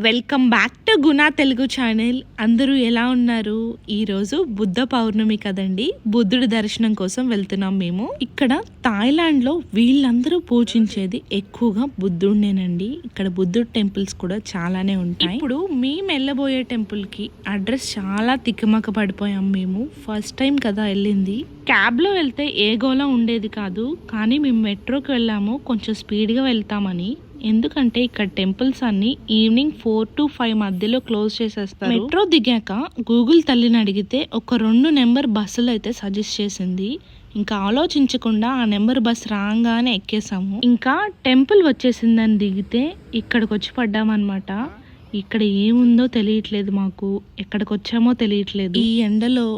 Welcome back to Guna Telugu channel. అందరూ ఎలా ఉన్నారు? ఈరోజు బుద్ధ పౌర్ణమి కదండి, బుద్ధుడి దర్శనం కోసం వెళ్తున్నాం మేము. ఇక్కడ థాయిలాండ్ లో వీళ్ళందరూ పూజించేది ఎక్కువగా బుద్ధుడినేనండి. ఇక్కడ బుద్ధుడు టెంపుల్స్ కూడా చాలానే ఉంటాయి. ఇప్పుడు మేము వెళ్ళబోయే టెంపుల్ కి అడ్రస్ చాలా తిక్కమక్క పడిపోయాం. మేము ఫస్ట్ టైం కదా వెళ్ళింది. క్యాబ్ లో వెళ్తే ఏ గోలా ఉండేది కాదు, కానీ మేము మెట్రోకి వెళ్ళాము కొంచెం స్పీడ్ గా వెళ్తామని. ఎందుకంటే ఇక్కడ టెంపుల్స్ అన్ని ఈవినింగ్ 4 to 5 మధ్యలో క్లోజ్ చేసేస్తారు. మెట్రో దిగాక గూగుల్ తల్లిని అడిగితే ఒక 2 నెంబర్ బస్సులు అయితే సజెస్ట్ చేసింది. ఇంకా ఆలోచించకుండా ఆ నెంబర్ బస్ రాగానే ఎక్కేసాము. ఇంకా టెంపుల్ వచ్చేసిందని దిగితే ఇక్కడికి వచ్చి పడ్డామన్నమాట. ఇక్కడ ఏముందో తెలియట్లేదు, మాకు ఎక్కడికి వచ్చామో తెలియట్లేదు. ఈ ఎండలో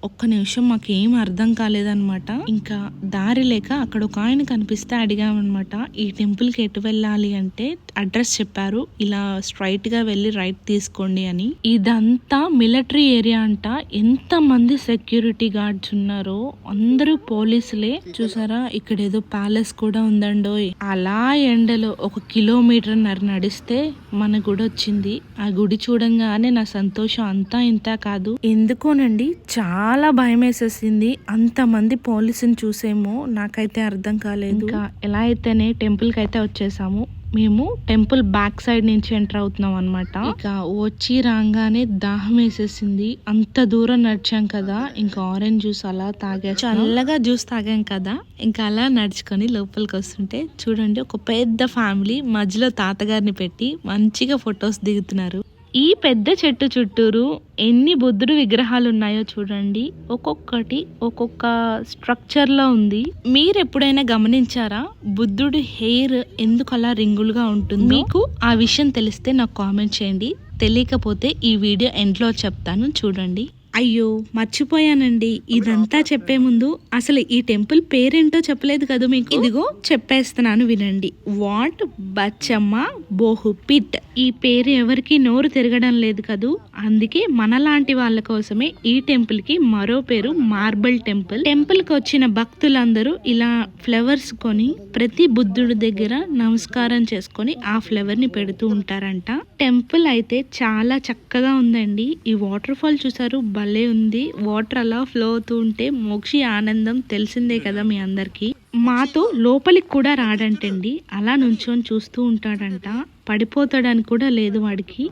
ఒక్క నిమిషం మాకు ఏం అర్థం కాలేదన్నమాట. ఇంకా దారి లేక అక్కడ ఒక ఆయన కనిపిస్తే అడిగామన్నమాట, ఈ టెంపుల్కి ఎటు వెళ్ళాలి అంటే అడ్రస్ చెప్పారు, ఇలా స్ట్రైట్ గా వెళ్ళి రైట్ తీసుకోండి అని. ఇదంతా మిలిటరీ ఏరియా అంట. ఎంత మంది సెక్యూరిటీ గార్డ్స్ ఉన్నారో, అందరూ పోలీసులే. చూసారా, ఇక్కడ ఏదో ప్యాలెస్ కూడా ఉందండోయ్. అలా ఎండలో 1 కిలోమీటర్ నడిస్తే మన గుడి వచ్చింది. ఆ గుడి చూడంగానే నా సంతోషం అంతా ఇంత కాదు. ఎందుకోనండి, చాలా భయం వేసేసింది. అంతమంది పోలీసుని చూసేమో నాకైతే అర్థం కాలేదు. ఇంకా ఎలా అయితేనే టెంపుల్ కి అయితే వచ్చేసాము. మేము టెంపుల్ బ్యాక్ సైడ్ నుంచి ఎంటర్ అవుతున్నాం అనమాట. ఇక వచ్చి రాగానే దాహం వేసేసింది. అంత దూరం నడిచాం కదా, ఇంకా ఆరెంజ్ జ్యూస్ అలా తాగా, చల్లగా జ్యూస్ తాగాం కదా. ఇంకా అలా నడుచుకొని లోపలికి వస్తుంటే చూడండి, ఒక పెద్ద ఫ్యామిలీ మధ్యలో తాతగారిని పెట్టి మంచిగా ఫొటోస్ దిగుతున్నారు. ఈ పెద్ద చెట్టు చుట్టూరు ఎన్ని బుద్ధుడు విగ్రహాలు ఉన్నాయో చూడండి. ఒక్కొక్కటి ఒక్కొక్క స్ట్రక్చర్ లో ఉంది. మీరు ఎప్పుడైనా గమనించారా బుద్ధుడి హెయిర్ ఎందుకు అలా రింగులుగా ఉంటుంది? మీకు ఆ విషయం తెలిస్తే నాకు కామెంట్ చేయండి. తెలియకపోతే ఈ వీడియో ఎండ్లో చెప్తాను, చూడండి. అయ్యో మర్చిపోయానండి, ఇదంతా చెప్పే ముందు అసలు ఈ టెంపుల్ పేరేంటో చెప్పలేదు కదా మీకు. ఇదిగో చెప్పేస్తున్నాను వినండి. వాట్ బచ్చమ్మ బోహుపిట్. ఈ పేరు ఎవరికి నోరు తిరగడం లేదు కదూ, అందుకే మనలాంటి వాళ్ళ కోసమే ఈ టెంపుల్ కి మరో పేరు మార్బల్ టెంపుల్. టెంపుల్ కి వచ్చిన భక్తులందరూ ఇలా ఫ్లవర్స్ కొని ప్రతి బుద్ధుడి దగ్గర నమస్కారం చేసుకొని ఆ ఫ్లవర్ ని పెడుతూ ఉంటారంట. టెంపుల్ అయితే చాలా చక్కగా ఉందండి. ఈ వాటర్ ఫాల్ చూసారు, భలే ఉంది. వాటర్ అలా ఫ్లో అవుతూ ఉంటే మోక్షి ఆనందం తెలిసిందే కదా మీ అందరికి. మాతో లోపలికి కూడా రాడంటండి, అలా నుంచొని చూస్తూ ఉంటాడంట. పడిపోతాడని కూడా లేదు వాడికి.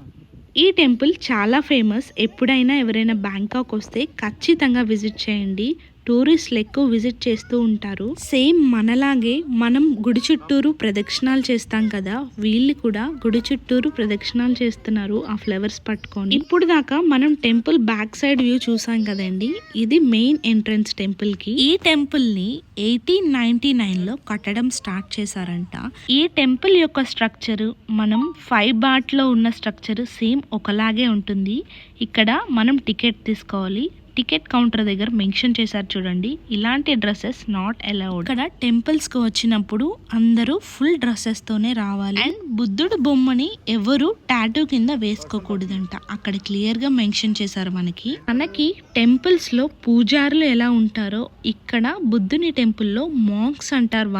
ఈ టెంపుల్ చాలా ఫేమస్. ఎప్పుడైనా ఎవరైనా బ్యాంకాక్ వస్తే ఖచ్చితంగా విజిట్ చేయండి. టూరిస్టులు ఎక్కువ విజిట్ చేస్తూ ఉంటారు. సేమ్ మనలాగే మనం గుడి చుట్టూరు ప్రదక్షిణాలు చేస్తాం కదా, వీళ్ళు కూడా గుడి చుట్టూరు ప్రదక్షిణాలు చేస్తున్నారు ఆ ఫ్లవర్స్ పట్టుకొని. ఇప్పుడు దాకా మనం టెంపుల్ బ్యాక్ సైడ్ వ్యూ చూసాం కదండి, ఇది మెయిన్ ఎంట్రన్స్ టెంపుల్ కి. ఈ టెంపుల్ ని 1899 లో కట్టడం స్టార్ట్ చేశారంట. ఈ టెంపుల్ యొక్క స్ట్రక్చర్ మనం 5 బాట్ లో ఉన్న స్ట్రక్చర్ సేమ్ ఒకలాగే ఉంటుంది. ఇక్కడ మనం టికెట్ తీసుకోవాలి. టికెట్ కౌంటర్ దగ్గర మెన్షన్ చేశారు చూడండి, ఇలాంటి డ్రెస్సెస్ నాట్ అలౌడ్. ఇక్కడ టెంపుల్స్ కి వచ్చినప్పుడు అందరూ ఫుల్ డ్రెస్సెస్ తోనే రావాలి. అండ్ బుద్ధుడు బొమ్మని ఎవరు టాటూ కింద వేసుకోకూడదంట. అక్కడ క్లియర్ గా మెన్షన్ చేశారు మనకి టెంపుల్స్ లో పూజారులు ఎలా ఉంటారో, ఇక్కడ బుద్ధుని టెంపుల్లో మాంక్స్ అంటారు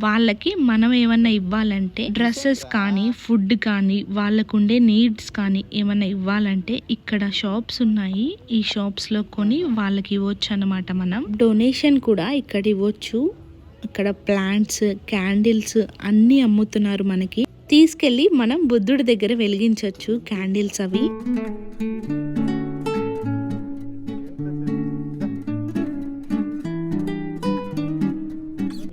వాళ్ళకి మనం ఏమన్నా ఇవ్వాలంటే డ్రెస్సెస్ కానీ ఫుడ్ కానీ వాళ్ళకుండే నీడ్స్ కానీ ఏమన్నా ఇవ్వాలంటే ఇక్కడ షాప్స్ ఉన్నాయి. ఈ షాప్స్ లో కొని వాళ్ళకి ఇవ్వచ్చు అన్నమాట. మనం డొనేషన్ కూడా ఇక్కడ ఇవ్వచ్చు. ఇక్కడ ప్లాంట్స్, క్యాండిల్స్ అన్ని అమ్ముతున్నారు. మనకి తీసుకెళ్లి మనం బుద్ధుడి దగ్గర వెలిగించవచ్చు క్యాండిల్స్ అవి.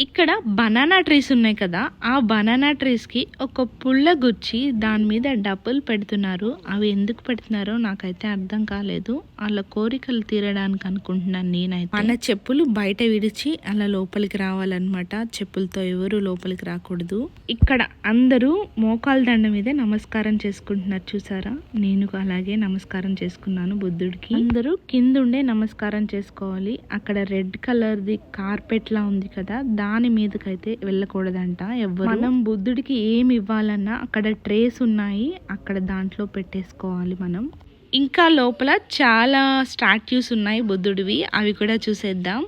ఇక్కడ బనానా ట్రీస్ ఉన్నాయి కదా, ఆ బనానా ట్రీస్ కి ఒక పుల్ల గుచ్చి దాని మీద డబ్బులు పెడుతున్నారు. అవి ఎందుకు పెడుతున్నారో నాకైతే అర్థం కాలేదు. వాళ్ళ కోరికలు తీరడానికి అనుకుంటున్నాను నేనైతే. మన చెప్పులు బయట విడిచి అలా లోపలికి రావాలన్నమాట. చెప్పులతో ఎవరు లోపలికి రాకూడదు. ఇక్కడ అందరూ మోకాల దండ మీద నమస్కారం చేసుకుంటున్నారు చూసారా, నేను అలాగే నమస్కారం చేసుకున్నాను బుద్ధుడికి. అందరూ కిందుండే నమస్కారం చేసుకోవాలి. అక్కడ రెడ్ కలర్ ది కార్పెట్ లా ఉంది కదా, దాని మీదకైతే వెళ్ళకూడదంట ఎవ్వరు. మనం బుద్ధుడికి ఏమి ఇవ్వాలన్నా అక్కడ ట్రేస్ ఉన్నాయి, అక్కడ దాంట్లో పెట్టేసుకోవాలి మనం. ఇంకా లోపల చాలా స్టాట్యూస్ ఉన్నాయి బుద్ధుడివి, అవి కూడా చూసేద్దాం.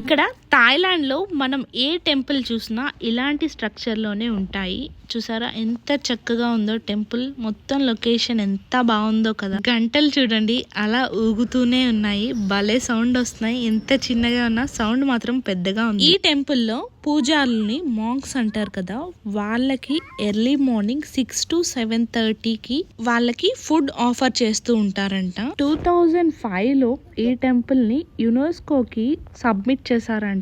ఇక్కడ థాయిలాండ్ లో మనం ఏ టెంపుల్ చూసినా ఇలాంటి స్ట్రక్చర్ లోనే ఉంటాయి. చూసారా ఎంత చక్కగా ఉందో టెంపుల్, మొత్తం లొకేషన్ ఎంత బాగుందో కదా. గంటలు చూడండి అలా ఊగుతూనే ఉన్నాయి, భలే సౌండ్ వస్తున్నాయి. ఎంత చిన్నగా ఉన్నా సౌండ్ మాత్రం పెద్దగా ఉంది. ఈ టెంపుల్ లో పూజారుల్ని మాంక్స్ అంటారు కదా, వాళ్ళకి ఎర్లీ మార్నింగ్ 6 to 7:30కి వాళ్ళకి ఫుడ్ ఆఫర్ చేస్తూ ఉంటారంట. 2005 లో ఈ టెంపుల్ ని యునెస్కోకి సబ్మిట్ చేశారంట.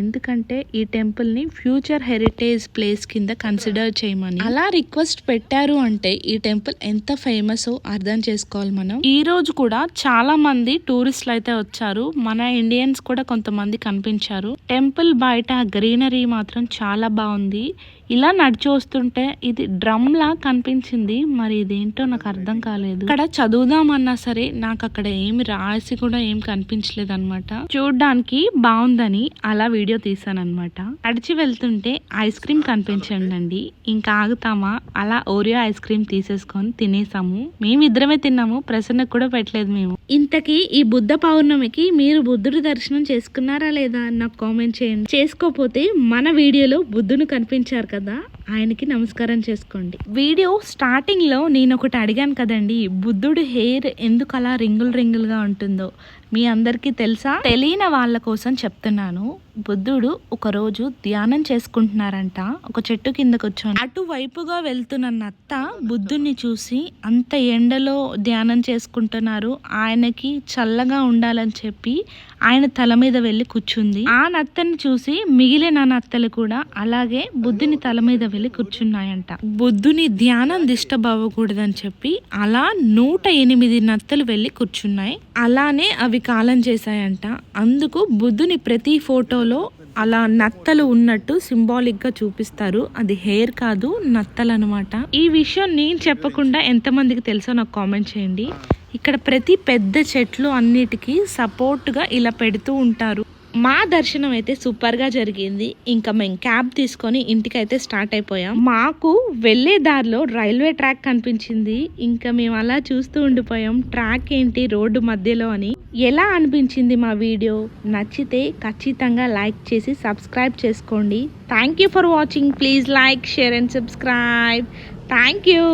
ఎందుకంటే ఈ టెంపుల్ ని ఫ్యూచర్ హెరిటేజ్ ప్లేస్ కింద కన్సిడర్ చేయమని. అలా రిక్వెస్ట్ పెట్టారు అంటే ఈ టెంపుల్ ఎంత ఫేమస్ అర్థం చేసుకోవాలి మనం. ఈ రోజు కూడా చాలా మంది టూరిస్టులు అయితే వచ్చారు, మన ఇండియన్స్ కూడా కొంతమంది కనిపించారు. టెంపుల్ బయట గ్రీనరీ మాత్రం చాలా బాగుంది. ఇలా నడిచి వస్తుంటే ఇది డ్రమ్ లా కనిపించింది, మరి ఇదేంటో నాకు అర్థం కాలేదు. ఇక్కడ చదువుదామన్నా సరే నాకు అక్కడ ఏమి రాసి కూడా ఏం కనిపించలేదు అనమాట. చూడ్డానికి బాగుందని అలా వీడియో తీసాను అనమాట. నడిచి వెళ్తుంటే ఐస్ క్రీమ్ కనిపించండి, ఇంకా ఆగుతామా, అలా ఓరియో ఐస్ క్రీమ్ తీసేసుకొని తినేసాము. మేమిద్దరమే తిన్నాము, ప్రసన్నకు కూడా పెట్టలేదు మేము. ఇంతకీ ఈ బుద్ధ పౌర్ణమికి మీరు బుద్ధుడి దర్శనం చేసుకున్నారా లేదా నాకు కామెంట్ చేయండి. చేసుకోపోతే మన వీడియోలో బుద్ధుని కనిపించారు కదా, ఆయనకి నమస్కారం చేసుకోండి. వీడియో స్టార్టింగ్ లో నేను ఒకటి అడిగాను కదండి, బుద్ధుడు హెయిర్ ఎందుకు అలా రింగులుగా ఉంటుందో మీ అందరికీ తెలుసా? తెలియని వాళ్ళ కోసం చెప్తున్నాను. బుద్ధుడు ఒక రోజు ధ్యానం చేసుకుంటున్నారంట, ఒక చెట్టు కింద కూర్చొని. అటువైపుగా వెళ్తున్న నత్త బుద్ధుడిని చూసి అంత ఎండలో ధ్యానం చేసుకుంటున్నారు, ఆయనకి చల్లగా ఉండాలని చెప్పి ఆయన తల మీద వెళ్ళి కూర్చుంది. ఆ నత్తని చూసి మిగిలిన నత్తలు కూడా అలాగే బుద్ధుని తల మీద వెళ్ళి కూర్చున్నాయంట. బుద్ధుని ధ్యానం డిస్టర్బ్ అవ్వకూడదని చెప్పి అలా 108 నత్తలు వెళ్ళి కూర్చున్నాయి. అలానే అవి కాలం చేశాయంట. అందుకు బుద్ధుని ప్రతి ఫోటోలో అలా నత్తలు ఉన్నట్టు సింబాలిక్ గా చూపిస్తారు. అది హెయిర్ కాదు, నత్తలు అనమాట. ఈ విషయం నేను చెప్పకుండా ఎంతమందికి తెలుసో నాకు కామెంట్ చేయండి. ఇక్కడ ప్రతి పెద్ద చెట్లు అన్నిటికీ సపోర్ట్ గా ఇలా పెడుతూ ఉంటారు. మా దర్శనం అయితే సూపర్ గా జరిగింది. ఇంకా మేము క్యాబ్ తీసుకొని ఇంటికైతే స్టార్ట్ అయిపోయాం. మాకు వెళ్లే దారిలో రైల్వే ట్రాక్ కనిపించింది, ఇంకా మేము అలా చూస్తూ ఉండిపోయాం. ట్రాక్ ఏంటి రోడ్డు మధ్యలో అని. ఎలా అనిపించింది మా వీడియో? నచ్చితే ఖచ్చితంగా లైక్ చేసి సబ్స్క్రైబ్ చేసుకోండి. Thank you for watching. Please like, share and subscribe. Thank you.